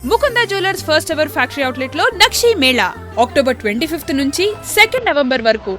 Mukunda jewellers first ever factory outlet లో నక్షి Mela October 25 నుంచి 2 November వరకు.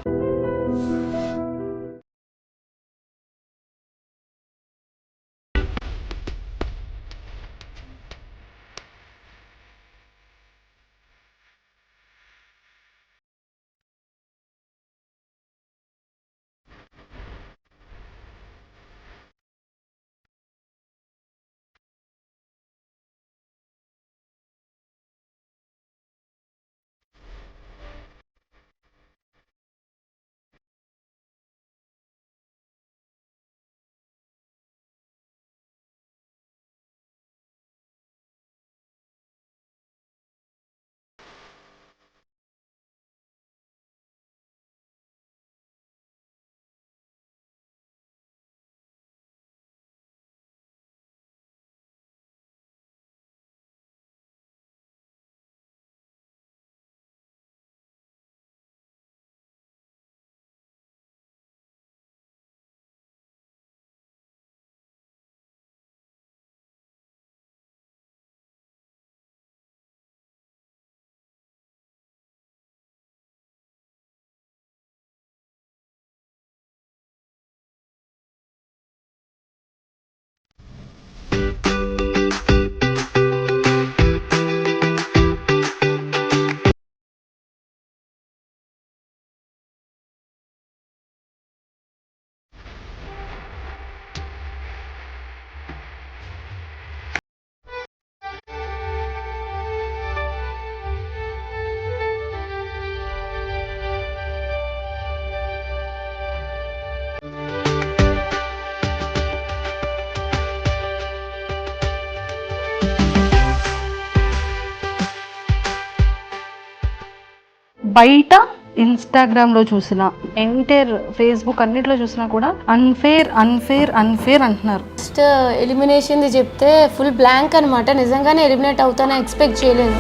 బయట ఇన్స్టాగ్రామ్లో చూసిన ఎంటైర్ ఫేస్బుక్ అన్నిట్లో చూసినా కూడా అన్ఫేర్ అన్ఫేర్ అన్ఫేర్ అంటున్నారు. ఫస్ట్ ఎలిమినేషన్ది చెప్తే ఫుల్ బ్లాంక్ అనమాట. నిజంగానే ఎలిమినేట్ అవుతానని ఎక్స్పెక్ట్ చేయలేదు.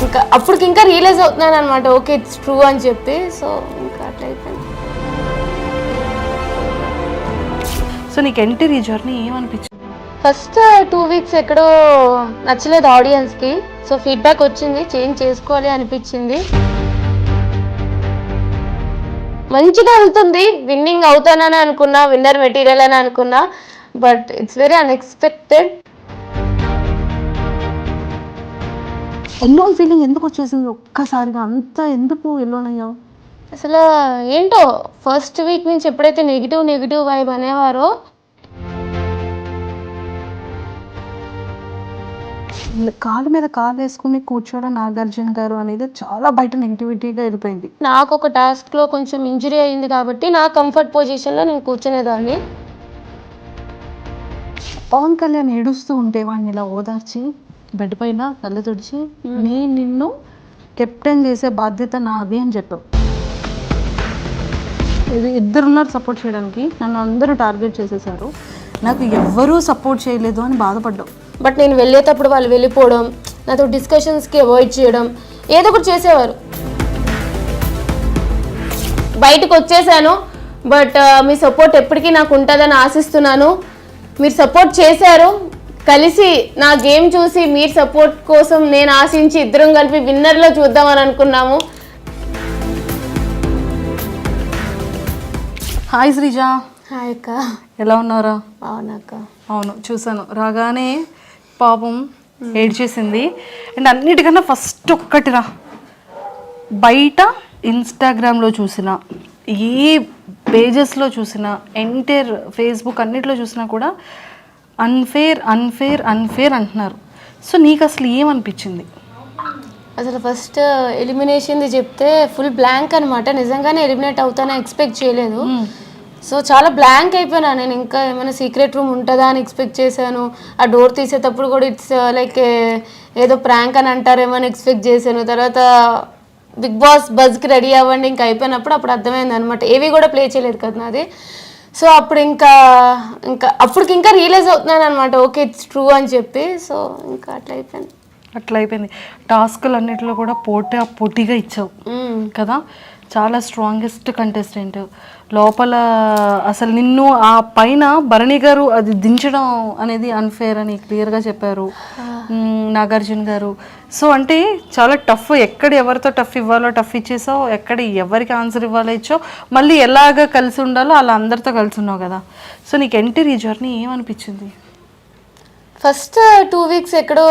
ఇంకా అప్పటికి ఇంకా రియలైజ్ అవుతున్నాను అనమాట, ఓకే ఇట్స్ ట్రూ అని చెప్పి. సో ఇంకా అట్లా అయిపోయింది. సో నీకు ఎంటర్ ఈ జర్నీ ఏమనిపించింది? ఫస్ట్ 2 వీక్స్ ఎక్కడో నచ్చలేదు ఆడియన్స్కి. సో ఫీడ్బ్యాక్ వచ్చింది, చేంజ్ చేసుకోవాలి అనిపించింది. మంచిగా వెళ్తుంది, విన్నింగ్ అవుతానని అనుకున్నా, విన్నర్ మెటీరియల్ అని అనుకున్నా. But it's very unexpected. Alone feeling ఎందుకు వచ్చేసింది ఒక్కసారిగా? అంత ఎందుకు ఎల్లోన్ అయ్యావు? అసలు ఏంటో ఫస్ట్ వీక్ నుంచి ఎప్పుడైతే నెగిటివ్ వైబ్ అనేవారో, కాలు మీద కాలు వేసుకుని కూర్చోవడం నాగార్జున గారు అనేది చాలా బయట నెగిటివిటీగా వెళ్ళిపోయింది. నాకు ఒక టాస్క్లో కొంచెం ఇంజరీ అయింది కాబట్టి నా కంఫర్ట్ పొజిషన్లో నేను కూర్చునేదాన్ని. పవన్ కళ్యాణ్ ఏడుస్తూ ఉంటే వాడిని ఇలా ఓదార్చి బెడ్ పైన కళ్ళు తుడిచి నేను నిన్ను కెప్టెన్ చేసే బాధ్యత నాది అని చెప్పావు. ఇది ఇద్దరున్నారు సపోర్ట్ చేయడానికి, నన్ను అందరూ టార్గెట్ చేసేసారు, నాకు ఎవ్వరూ సపోర్ట్ చేయలేదు అని బాధపడ్డావు. బట్ నేను వెళ్ళేటప్పుడు వాళ్ళు వెళ్ళిపోవడం, నాతో డిస్కషన్స్కి అవాయిడ్ చేయడం, ఏదో ఒకటి చేసేవారు. బయటకు వచ్చేసాను, బట్ మీ సపోర్ట్ ఎప్పటికీ నాకు ఉంటుందని ఆశిస్తున్నాను. మీరు సపోర్ట్ చేశారు, కలిసి నా గేమ్ చూసి మీరు సపోర్ట్ కోసం నేను ఆశించి ఇద్దరం కలిపి విన్నర్లో చూద్దామని అనుకున్నాము. హాయ్ శ్రీజ. హాయ్ అక్క, ఎలా ఉన్నారా? అవునక్క. అవును, చూసాను. రాగానే పాపం ఏడ్చేసింది. అండ్ అన్నిటికన్నా ఫస్ట్ ఒక్కటిరా, బయట ఇన్స్టాగ్రామ్లో చూసిన, ఏ పేజెస్లో చూసిన, ఎంటైర్ ఫేస్బుక్ అన్నిట్లో చూసినా కూడా అన్ఫేర్ అన్ఫేర్ అన్ఫేర్ అంటున్నారు. సో నీకు అసలు ఏమనిపించింది? అసలు ఫస్ట్ ఎలిమినేషన్ది చెప్తే ఫుల్ బ్లాంక్ అనమాట. నిజంగానే ఎలిమినేట్ అవుతానని ఎక్స్పెక్ట్ చేయలేదు. సో చాలా బ్లాంక్ అయిపోయినా నేను. ఇంకా ఏమైనా సీక్రెట్ రూమ్ ఉంటుందా అని ఎక్స్పెక్ట్ చేశాను. ఆ డోర్ తీసేటప్పుడు కూడా ఇట్స్ లైక్ ఏదో ప్రాంక్ అని అంటారేమో అని ఎక్స్పెక్ట్ చేశాను. తర్వాత బిగ్ బాస్ బజ్కి రెడీ అవ్వండి ఇంకా అయిపోయినప్పుడు అప్పుడు అర్థమైంది అనమాట. ఏవి కూడా ప్లే చేయలేదు కదా నాది. సో అప్పుడు ఇంకా అప్పటికి ఇంకా రియలైజ్ అవుతున్నాను అనమాట, ఓకే ఇట్స్ ట్రూ అని చెప్పి. సో ఇంకా అట్లా అయిపోయింది. టాస్కులు అన్నిటిలో కూడా పోటీగా ఇచ్చావు కదా. చాలా స్ట్రాంగెస్ట్ కంటెస్టెంట్ లోపల. అసలు నిన్ను ఆ పైన భరణి గారు అది దించడం అనేది అన్ఫేర్ అని క్లియర్గా చెప్పారు నాగార్జున గారు. సో అంటే చాలా టఫ్, ఎక్కడ ఎవరితో టఫ్ ఇవ్వాలో టఫ్ ఇచ్చేసావు, ఎక్కడ ఎవరికి ఆన్సర్ ఇవ్వాలో ఇచ్చావు, మళ్ళీ ఎలాగ కలిసి ఉండాలో అలా అందరితో కలిసి ఉన్నావు కదా. సో నీకు ఎంటర్ ఈ జర్నీ ఏమనిపించింది? ఫస్ట్ 2 వీక్స్ ఎక్కడో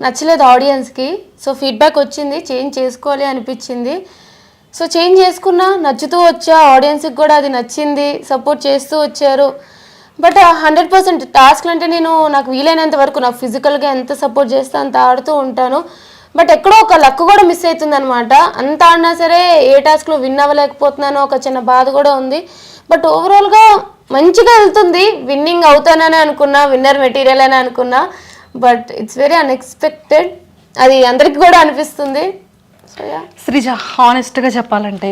నచ్చలేదు ఆడియన్స్కి. సో ఫీడ్బ్యాక్ వచ్చింది, చేంజ్ చేసుకోవాలి అనిపించింది. సో చేంజ్ చేసుకున్నా, నచ్చుతూ వచ్చా, ఆడియన్స్కి కూడా అది నచ్చింది, సపోర్ట్ చేస్తూ వచ్చారు. బట్ 100% టాస్క్లు అంటే నాకు వీలైనంత వరకు నాకు ఫిజికల్గా ఎంత సపోర్ట్ చేస్తే అంత ఆడుతూ ఉంటాను. బట్ ఎక్కడో ఒక లక్ కూడా మిస్ అవుతుంది అనమాట. అంత ఆడినా సరే ఏ టాస్క్లో విన్ అవ్వలేకపోతున్నానో ఒక చిన్న బాధ కూడా ఉంది. బట్ ఓవరాల్గా మంచిగా వెళ్తుంది. విన్నింగ్ అవుతానని అనుకున్నా, విన్నర్ మెటీరియల్ అని అనుకున్నా. బట్ ఇట్స్ వెరీ అన్ఎక్స్పెక్టెడ్, అది అందరికి కూడా అనిపిస్తుంది. శ్రీజ, హానెస్ట్గా చెప్పాలంటే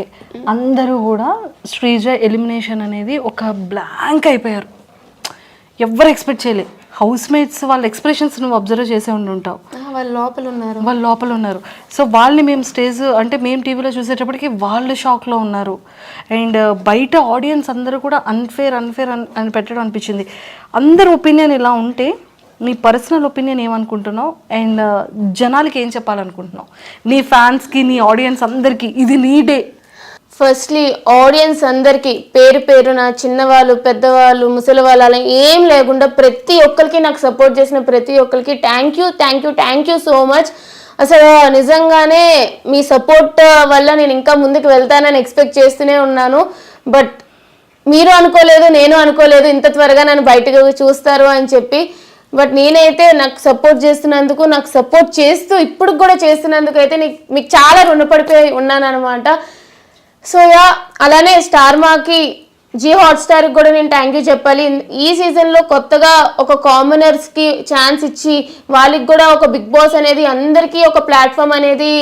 అందరూ కూడా శ్రీజ ఎలిమినేషన్ అనేది ఒక బ్లాంక్ అయిపోయారు. ఎవరు ఎక్స్పెక్ట్ చేయలే. హౌస్ మేట్స్ వాళ్ళ ఎక్స్ప్రెషన్స్ నువ్వు అబ్జర్వ్ చేసే ఉంటావు. వాళ్ళు లోపల ఉన్నారు. సో వాళ్ళని మేము స్టేజ్ అంటే మేము టీవీలో చూసేటప్పటికి వాళ్ళు షాక్లో ఉన్నారు. అండ్ బయట ఆడియన్స్ అందరూ కూడా అన్ఫేర్ అని పెట్టడం అనిపించింది. అందరి ఒపీనియన్ ఇలా ఉంటే నీ పర్సనల్ ఒపీనియన్ ఏమనుకుంటున్నావు అండ్ జనాలకి ఏం చెప్పాలనుకుంటున్నావు? నీ ఫ్యాన్స్కి, నీ ఆడియన్స్ అందరికీ ఇది నీ డే. ఫస్ట్లీ ఆడియన్స్ అందరికీ పేరు పేరున, చిన్నవాళ్ళు, పెద్దవాళ్ళు, ముసలి వాళ్ళు అలా ఏం లేకుండా ప్రతి ఒక్కరికి, నాకు సపోర్ట్ చేసిన ప్రతి ఒక్కరికి థ్యాంక్ యూ సో మచ్. అసలు నిజంగానే మీ సపోర్ట్ వల్ల నేను ఇంకా ముందుకు వెళ్తానని ఎక్స్పెక్ట్ చేస్తూనే ఉన్నాను. బట్ మీరు అనుకోలేదు, నేను అనుకోలేదు ఇంత త్వరగా నన్ను బయటకు చూస్తారు అని చెప్పి. బట్ నేనైతే నాకు సపోర్ట్ చేస్తున్నందుకు, నాకు సపోర్ట్ చేస్తూ ఇప్పుడు కూడా చేస్తున్నందుకు అయితే మీకు చాలా రుణపడిపోయి ఉన్నాను అనమాట. సో అలానే స్టార్ మాకి, జీ హాట్స్టార్కి కూడా నేను థ్యాంక్ యూ చెప్పాలి. ఈ సీజన్లో కొత్తగా ఒక కామనర్స్కి ఛాన్స్ ఇచ్చి వాళ్ళకి కూడా ఒక బిగ్ బాస్ అనేది అందరికీ ఒక ప్లాట్ఫామ్ అనేది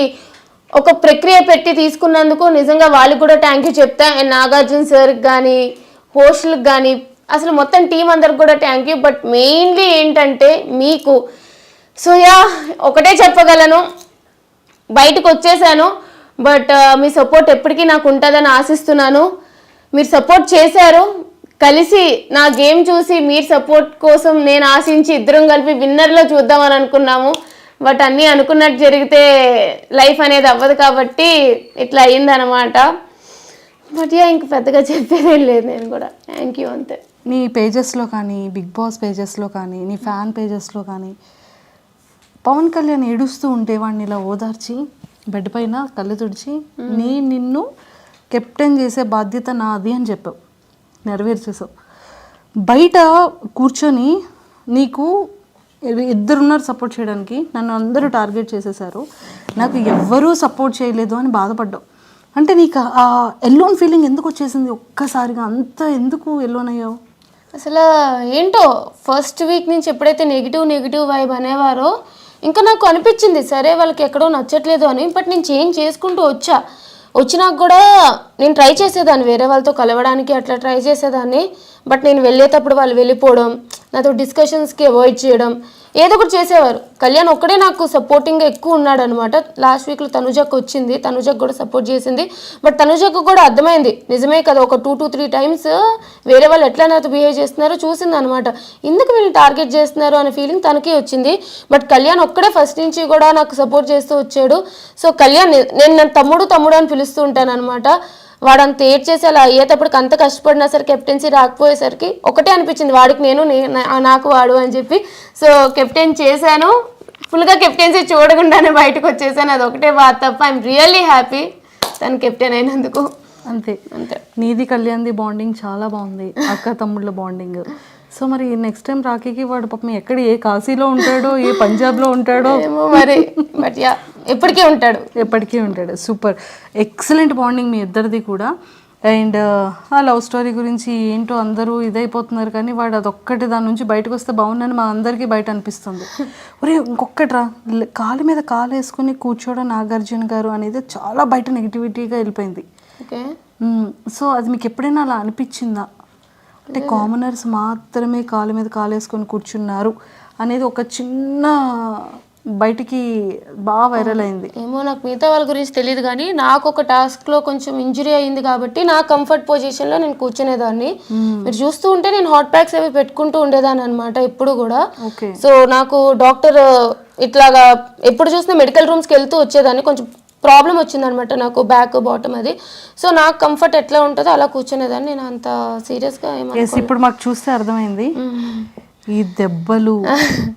ఒక ప్రక్రియ పెట్టి తీసుకున్నందుకు నిజంగా వాళ్ళకి కూడా థ్యాంక్ యూ చెప్తా. అండ్ నాగార్జున సార్కి కానీ, హోస్ట్లకు కానీ, అసలు మొత్తం టీం అందరికి కూడా థ్యాంక్ యూ. బట్ మెయిన్లీ ఏంటంటే మీకు. సో ఒకటే చెప్పగలను, బయటకు వచ్చేసాను. బట్ మీ సపోర్ట్ ఎప్పటికీ నాకు ఉంటుందని ఆశిస్తున్నాను. మీరు సపోర్ట్ చేశారు, కలిసి నా గేమ్ చూసి మీరు సపోర్ట్ కోసం నేను ఆశించి ఇద్దరం కలిపి విన్నర్లో చూద్దామని అనుకున్నాము. బట్ అన్నీ అనుకున్నట్టు జరిగితే లైఫ్ అనేది అవ్వదు కాబట్టి ఇట్లా అయ్యిందనమాట. బట్ ఇంక పెద్దగా చెప్పేదేం లేదు. నేను కూడా థ్యాంక్ యూ అంతే. నీ పేజెస్లో కానీ, బిగ్ బాస్ పేజెస్లో కానీ, నీ ఫ్యాన్ పేజెస్లో కానీ పవన్ కళ్యాణ్ ఏడుస్తూ ఉంటే వాడిని ఇలా ఓదార్చి బెడ్ పైన కళ్ళు తుడిచి నిన్ను కెప్టెన్ చేసే బాధ్యత నాది అని చెప్పావు, నెరవేర్చేసావు. బయట కూర్చొని నీకు ఇద్దరున్నారు సపోర్ట్ చేయడానికి, నన్ను అందరూ టార్గెట్ చేసేసారు, నాకు ఎవ్వరూ సపోర్ట్ చేయలేదు అని బాధపడ్డావు. అంటే నీకు ఆ ఎల్లోన్ ఫీలింగ్ ఎందుకు వచ్చేసింది ఒక్కసారిగా? అంత ఎందుకు ఎల్లోన్ అయ్యావు? అసలు ఏంటో ఫస్ట్ వీక్ నుంచి ఎప్పుడైతే నెగిటివ్ వైబ్ అనేవారో ఇంకా నాకు అనిపించింది సరే వాళ్ళకి ఎక్కడో నచ్చట్లేదు అని. బట్ నేను చేంజ్ చేసుకుంటూ వచ్చినాక కూడా నేను ట్రై చేసేదాన్ని వేరే వాళ్ళతో కలవడానికి, అట్లా ట్రై చేసేదాన్ని. బట్ నేను వెళ్ళేటప్పుడు వాళ్ళు వెళ్ళిపోవడం, నాతో డిస్కషన్స్కి అవాయిడ్ చేయడం, ఏదో ఒకటి చేసేవారు. కళ్యాణ్ ఒక్కడే నాకు సపోర్టింగ్గా ఎక్కువ ఉన్నాడు అనమాట. లాస్ట్ వీక్లో తనుజకు వచ్చింది, తనుజకు కూడా సపోర్ట్ చేసింది. బట్ తనుజకు కూడా అర్థమైంది నిజమే కదా, ఒక 2 to 3 times వేరే వాళ్ళు ఎట్లా నాతో బిహేవ్ చేస్తున్నారో చూసింది అనమాట. ఎందుకు వీళ్ళు టార్గెట్ చేస్తున్నారు అనే ఫీలింగ్ తనకే వచ్చింది. బట్ కళ్యాణ్ ఒక్కడే ఫస్ట్ నుంచి కూడా నాకు సపోర్ట్ చేస్తూ వచ్చాడు. సో కళ్యాణ్ నేను నన్ను తమ్ముడు అని పిలుస్తూ ఉంటాను అనమాట. వాడంత ఏడ్ చేసి అలా అయ్యేటప్పటికి అంత కష్టపడినా సరే కెప్టెన్సీ రాకపోయేసరికి ఒకటే అనిపించింది, వాడికి నేను నాకు వాడు అని చెప్పి. సో కెప్టెన్ చేశాను, ఫుల్గా కెప్టెన్సీ చూడకుండానే బయటకు వచ్చేసాను. అది ఒకటే బాధ తప్ప ఐఎమ్ రియల్లీ హ్యాపీ తను కెప్టెన్ అయినందుకు. అంతే. నీది కళ్యాణ్ది బాండింగ్ చాలా బాగుంది, అక్క తమ్ముళ్ళ బాండింగ్. సో మరి నెక్స్ట్ టైం రాఖీకి వాడు పాపం ఎక్కడ, ఏ కాశీలో ఉంటాడో, ఏ పంజాబ్లో ఉంటాడో ఏమో మరి. బట్ ఎప్పటికీ ఉంటాడు. సూపర్, ఎక్సలెంట్ బాండింగ్ మీ ఇద్దరిది కూడా. అండ్ ఆ లవ్ స్టోరీ గురించి ఏంటో అందరూ ఇదైపోతున్నారు, కానీ వాడు అదొక్కటి దాని నుంచి బయటకు వస్తే బాగుందని మా అందరికీ బయట అనిపిస్తుంది. ఒరే ఇంకొక్కట్రా, కాలు మీద కాలు వేసుకుని కూర్చోవడం నాగార్జున గారు అనేది చాలా బయట నెగిటివిటీగా వెళ్ళిపోయింది. ఓకే. సో అది మీకు ఎప్పుడైనా అలా అనిపించిందా? అంటే కామనర్స్ మాత్రమే కాలు మీద కాలు వేసుకొని కూర్చున్నారు అనేది ఒక చిన్న బయటికి బాగా వైరల్ అయింది. ఏమో నాకు మిగతా వాళ్ళ గురించి తెలియదు కానీ నాకు ఒక టాస్క్లో కొంచెం ఇంజరీ అయింది కాబట్టి నా కంఫర్ట్ పొజిషన్లో నేను కూర్చునేదాన్ని. మీరు చూస్తూ ఉంటే నేను హాట్ ప్యాక్స్ అవి పెట్టుకుంటూ ఉండేదాన్ని అనమాట ఎప్పుడు కూడా. సో నాకు డాక్టర్ ఇట్లాగా ఎప్పుడు చూసినా మెడికల్ రూమ్స్కి వెళ్తూ వచ్చేదాన్ని. కొంచెం ప్రాబ్లం వచ్చిందనమాట నాకు బ్యాక్ బాటమ్ అది. సో నాకు కంఫర్ట్ ఎట్లా ఉంటుందో అలా కూర్చునేదాన్ని. నేను అంత సీరియస్గా ఇప్పుడు మాకు చూస్తే అర్థమైంది ఈ దెబ్బలు,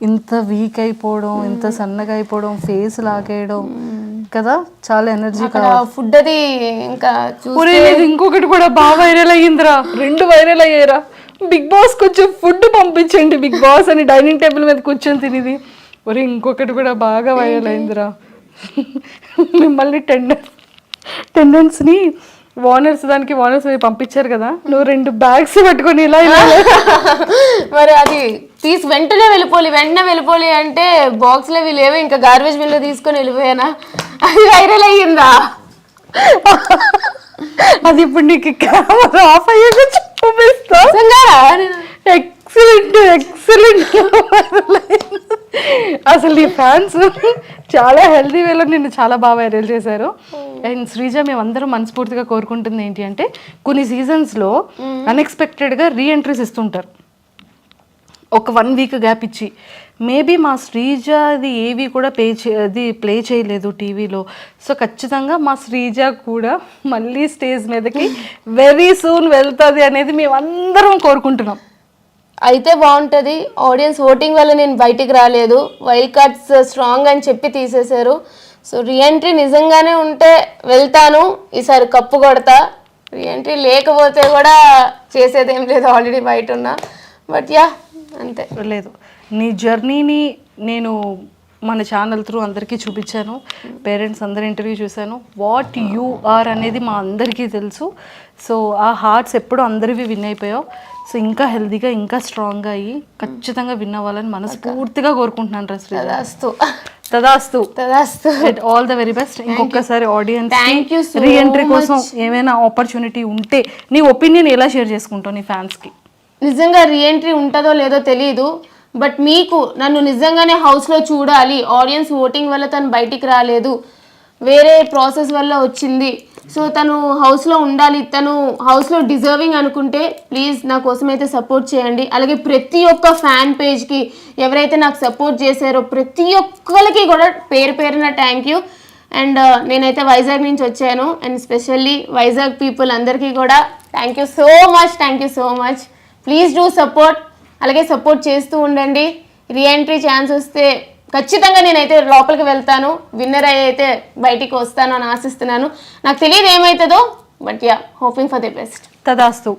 ఇంత వీక్ అయిపోవడం, ఇంత సన్నగా అయిపోవడం, ఫేస్ లాగేయడం కదా, చాలా ఎనర్జీ ఫుడ్ అది. ఇంకా ఇంకొకటి కూడా బాగా వైరల్ అయ్యిందిరా, 2 వైరల్ అయ్యారా. బిగ్ బాస్ కొంచెం ఫుడ్ పంపించండి బిగ్ బాస్ అని డైనింగ్ టేబుల్ మీద కూర్చొని తినేది. ఒరే ఇంకొకటి కూడా బాగా వైరల్ అయిందిరా, మిమ్మల్ని టెండెన్స్ని వార్నర్స్ పంపించారు కదా, నువ్వు 2 బ్యాగ్స్ పట్టుకొని ఇలా మరి అది తీసి వెంటనే వెళ్ళిపోలి అంటే బాక్స్లో అవి లేవు, ఇంకా గార్బేజ్ బిన్లో తీసుకొని వెళ్ళిపోయానా, అది వైరల్ అయ్యిందా. అది ఇప్పుడు నీకు కెమెరా ఆఫ్ అయ్యాక చూపిస్తా. ఎక్సలెంట్ అసలు ఈ ఫ్యాన్స్ చాలా హెల్దీ వేలో నిన్ను చాలా బాగా వైరల్ చేశారు. అండ్ శ్రీజ, మేమందరం మనస్ఫూర్తిగా కోరుకుంటుంది ఏంటి అంటే, కొన్ని సీజన్స్లో అన్ఎక్స్పెక్టెడ్గా రీఎంట్రీస్ ఇస్తుంటారు ఒక 1 వీక్ గ్యాప్ ఇచ్చి. మేబీ మా శ్రీజ అది ఏవి కూడా ప్లే చేయలేదు టీవీలో. సో ఖచ్చితంగా మా శ్రీజ కూడా మళ్ళీ స్టేజ్ మీదకి వెరీ సూన్ వెళ్తుంది అనేది మేమందరం కోరుకుంటున్నాం. అయితే బాగుంటుంది. ఆడియన్స్ ఓటింగ్ వల్ల నేను బయటికి రాలేదు, వైల్డ్ కార్డ్స్ స్ట్రాంగ్ అని చెప్పి తీసేశారు. సో రీఎంట్రీ నిజంగానే ఉంటే వెళ్తాను, ఈసారి కప్పు కొడతా. రీఎంట్రీ లేకపోతే కూడా చేసేదేం లేదు, ఆల్రెడీ బయట ఉన్నా. బట్ యా అంతే. లేదు, నీ జర్నీని నేను మన ఛానల్ త్రూ అందరికీ చూపించాను, పేరెంట్స్ అందరి ఇంటర్వ్యూ చూశాను. వాట్ యు ఆర్ అనేది మా అందరికీ తెలుసు. సో ఆ హార్ట్స్ ఎప్పుడు అందరివి విన్ అయిపోయావు. సో ఇంకా హెల్దీగా ఇంకా స్ట్రాంగ్గా అయ్యి ఖచ్చితంగా విన్ అవ్వాలని మనస్ఫూర్తిగా కోరుకుంటున్నాను రా శ్రీ. తదాస్తు. All the very best. ఇంకొకసారి ఆడియన్స్ రీఎంట్రీ కోసం ఏమైనా ఆపర్చునిటీ ఉంటే నీ ఒపీనియన్ ఎలా షేర్ చేసుకుంటావు నీ ఫ్యాన్స్కి? నిజంగా రీఎంట్రీ ఉంటుందో లేదో తెలియదు, బట్ మీకు నన్ను నిజంగానే హౌస్లో చూడాలి, ఆడియన్స్ ఓటింగ్ వల్ల తను బయటికి రాలేదు, వేరే ప్రాసెస్ వల్ల వచ్చింది, సో తను హౌస్లో ఉండాలి, తను హౌస్లో డిజర్వింగ్ అనుకుంటే ప్లీజ్ నా కోసం అయితే సపోర్ట్ చేయండి. అలాగే ప్రతి ఒక్క ఫ్యాన్ పేజ్కి ఎవరైతే నాకు సపోర్ట్ చేశారో ప్రతి ఒక్కరికి కూడా పేరున థ్యాంక్ యూ. అండ్ నేనైతే వైజాగ్ నుంచి వచ్చాను, అండ్ స్పెషల్లీ వైజాగ్ పీపుల్ అందరికీ కూడా thank you so much. Please do support. అలాగే సపోర్ట్ చేస్తూ ఉండండి. రీఎంట్రీ ఛాన్స్ వస్తే ఖచ్చితంగా నేనైతే లోపలికి వెళ్తాను, విన్నర్ అయితే బయటికి వస్తాను అని ఆశిస్తున్నాను. నాకు తెలియదు ఏమవుతుందో, but yeah hoping for the best. తదాస్తు.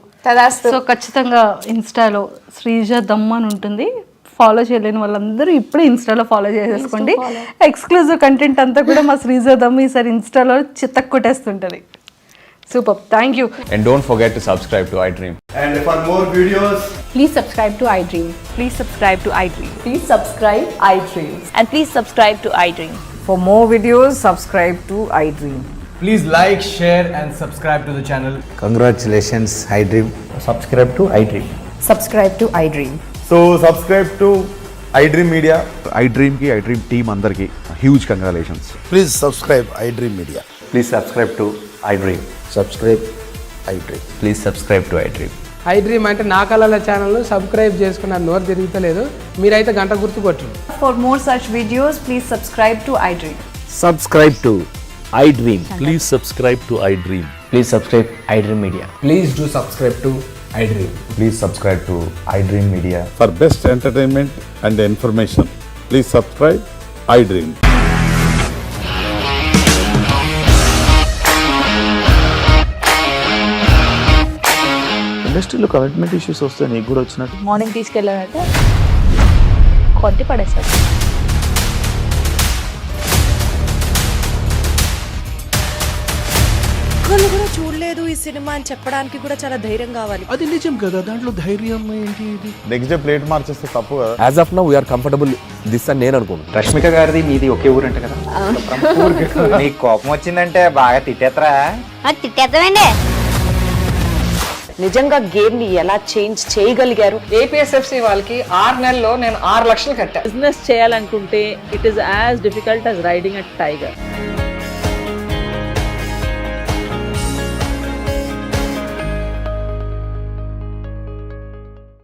సో ఖచ్చితంగా ఇన్స్టాలో శ్రీజ దమ్ అని ఉంటుంది. ఫాలో చేయలేని వాళ్ళందరూ ఇప్పుడే ఇన్స్టాలో ఫాలో చేసేసుకోండి. ఎక్స్క్లూజివ్ కంటెంట్ అంతా కూడా మా శ్రీజ దమ్ ఈసారి ఇన్స్టాలో చిత్తకు కొట్టేస్తుంటుంది. Super. Thank you. And don't forget to subscribe to iDream. And for more videos, please subscribe to iDream. Please subscribe to iDream. Please subscribe iDream. And please subscribe to iDream. For more videos, subscribe to iDream. please like, share and subscribe to the channel. Congratulations, iDream. Subscribe to iDream. Subscribe to iDream. So subscribe to iDream Media. iDream team andarki huge congratulations. Please subscribe iDream Media. Please subscribe to iDream. Subscribe iDream. Please subscribe to iDream. iDream అంటే నా కళల channel subscribe చేసుకున్న నోరు తిరుగుతలేదు, మీరైతే గంట గుర్తు కొట్టండి. For more such videos, please subscribe to iDream. Subscribe to iDream. Please subscribe to iDream. Please subscribe iDream Media. Please do subscribe to iDream. Please subscribe to iDream Media. For best entertainment and information, please subscribe iDream. ఇండస్ట్రీలో commitment issues వస్తే నీకు కూడా వచ్చినట్టు morning తీసుకెళ్ళాలంటే కొట్టి పడేస్తాడు. ఒక్కళ్ళు కూడా చూడలేదు ఈ సినిమా అని చెప్పడానికి కూడా చాలా ధైర్యం కావాలి. అది నిజం కదా, దాంట్లో ధైర్యం ఏంటి? నెక్స్ట్ డే ప్లేట్ మార్చేస్తే తప్పు కదా. As of now we are comfortable this అని నేను అనుకుంటున్నాను. రష్మిక గారిది మీది ఒకే ఊరంట కదా? నీకు కోపం వచ్చిందంటే బాగా తిట్టేత్తరా? తిట్టేస్తామండి. నిజంగా గేమ్ ని ఎలా చేంజ్ చేయగలిగారు? ఏపీఎస్ఎఫ్సి వాళ్ళకి 6 నెలల్లో నేను 6 లక్షలు కట్టా. బిజినెస్ చేయాలనుకుంటే it is as difficult as riding a tiger.